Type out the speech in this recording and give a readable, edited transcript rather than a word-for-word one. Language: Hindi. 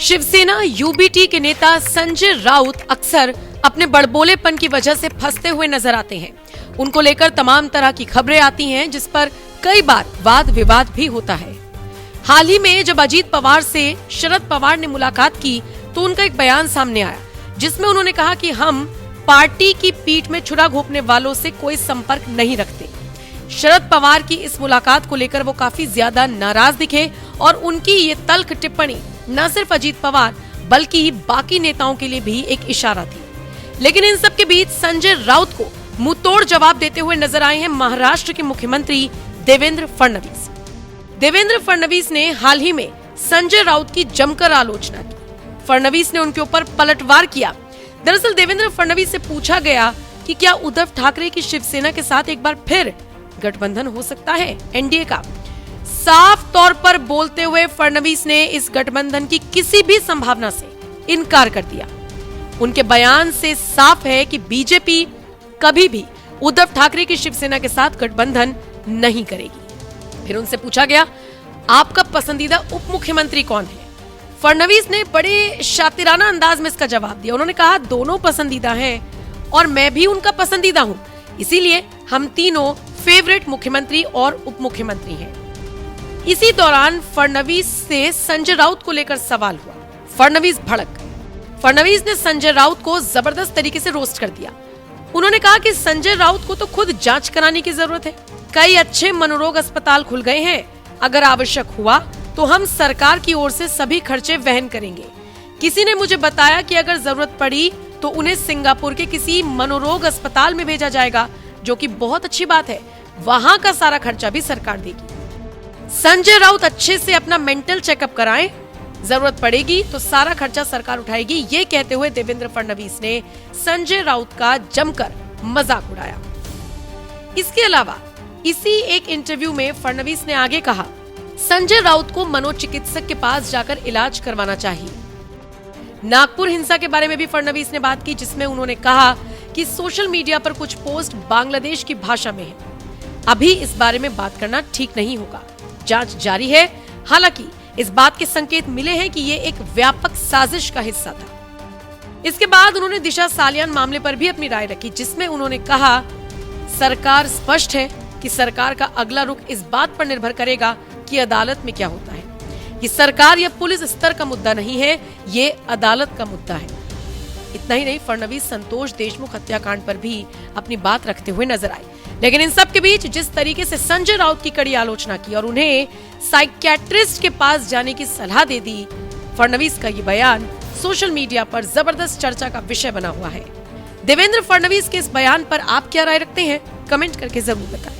शिवसेना यूबीटी के नेता संजय राउत अक्सर अपने बड़बोलेपन की वजह से फंसते हुए नजर आते हैं। उनको लेकर तमाम तरह की खबरें आती हैं, जिस पर कई बार वाद विवाद भी होता है। हाल ही में जब अजीत पवार से शरद पवार ने मुलाकात की तो उनका एक बयान सामने आया, जिसमें उन्होंने कहा कि हम पार्टी की पीठ में छुरा घोंपने वालों से कोई संपर्क नहीं रखते। शरद पवार की इस मुलाकात को लेकर वो काफी ज्यादा नाराज दिखे और उनकी ये तल्ख टिप्पणी न सिर्फ अजीत पवार बल्कि बाकी नेताओं के लिए भी एक इशारा थी। लेकिन इन सब के बीच संजय राउत को मुंहतोड़ जवाब देते हुए नजर आए हैं महाराष्ट्र के मुख्यमंत्री देवेंद्र फडणवीस। देवेंद्र फडणवीस ने हाल ही में संजय राउत की जमकर आलोचना की। फडणवीस ने उनके ऊपर पलटवार किया। दरअसल देवेंद्र फडणवीस से पूछा गया कि क्या उद्धव ठाकरे की शिवसेना के साथ एक बार फिर गठबंधन हो सकता है एनडीए का। साफ तौर पर बोलते हुए फडणवीस ने इस गठबंधन की किसी भी संभावना से इनकार कर दिया। उनके बयान से साफ है कि बीजेपी कभी भी उद्धव ठाकरे की शिवसेना के साथ गठबंधन नहीं करेगी। फिर उनसे पूछा गया, आपका पसंदीदा उप मुख्यमंत्री कौन है? फडणवीस ने बड़े शातिराना अंदाज में इसका जवाब दिया। उन्होंने कहा, दोनों पसंदीदा हैं और मैं भी उनका पसंदीदा हूं, इसीलिए हम तीनों फेवरेट मुख्यमंत्री और उप मुख्यमंत्री हैं। इसी दौरान फडणवीस से संजय राउत को लेकर सवाल हुआ। फडणवीस भड़क गए। फडणवीस ने संजय राउत को जबरदस्त तरीके से रोस्ट कर दिया। उन्होंने कहा कि संजय राउत को तो खुद जांच कराने की जरूरत है। कई अच्छे मनोरोग अस्पताल खुल गए हैं, अगर आवश्यक हुआ तो हम सरकार की ओर से सभी खर्चे वहन करेंगे। किसी ने मुझे बताया कि अगर जरूरत पड़ी तो उन्हें सिंगापुर के किसी मनोरोग अस्पताल में भेजा जाएगा, जो कि बहुत अच्छी बात है। वहां का सारा खर्चा भी सरकार देगी। संजय राउत अच्छे से अपना मेंटल चेकअप कराएं, जरूरत पड़ेगी तो सारा खर्चा सरकार उठाएगी। ये कहते हुए देवेंद्र फडणवीस ने संजय राउत का जमकर मजाक उड़ाया। इसके अलावा इसी एक इंटरव्यू में फडणवीस ने आगे कहा, संजय राउत को मनोचिकित्सक के पास जाकर इलाज करवाना चाहिए। नागपुर हिंसा के बारे में भी फडणवीस ने बात की, जिसमें उन्होंने कहा कि सोशल मीडिया पर कुछ पोस्ट बांग्लादेश की भाषा में है। अभी इस बारे में बात करना ठीक नहीं होगा। जांच जारी है। हालांकि इस बात के संकेत मिले हैं कि ये एक व्यापक साजिश का हिस्सा था। इसके बाद उन्होंने दिशा सालियान मामले पर भी अपनी राय रखी, जिसमें उन्होंने कहा, सरकार स्पष्ट है कि सरकार का अगला रुख इस बात पर निर्भर करेगा कि अदालत में क्या होता है। ये सरकार या पुलिस स्तर का मुद्दा नहीं है, ये अदालत का मुद्दा है। इतना ही नहीं, फडणवीस संतोष देशमुख हत्याकांड पर भी अपनी बात रखते हुए नजर आए। लेकिन इन सब के बीच जिस तरीके से संजय राउत की कड़ी आलोचना की और उन्हें साइकियाट्रिस्ट के पास जाने की सलाह दे दी, फडणवीस का ये बयान सोशल मीडिया पर जबरदस्त चर्चा का विषय बना हुआ है। देवेंद्र फडणवीस के इस बयान पर आप क्या राय रखते हैं? कमेंट करके जरूर बताएं।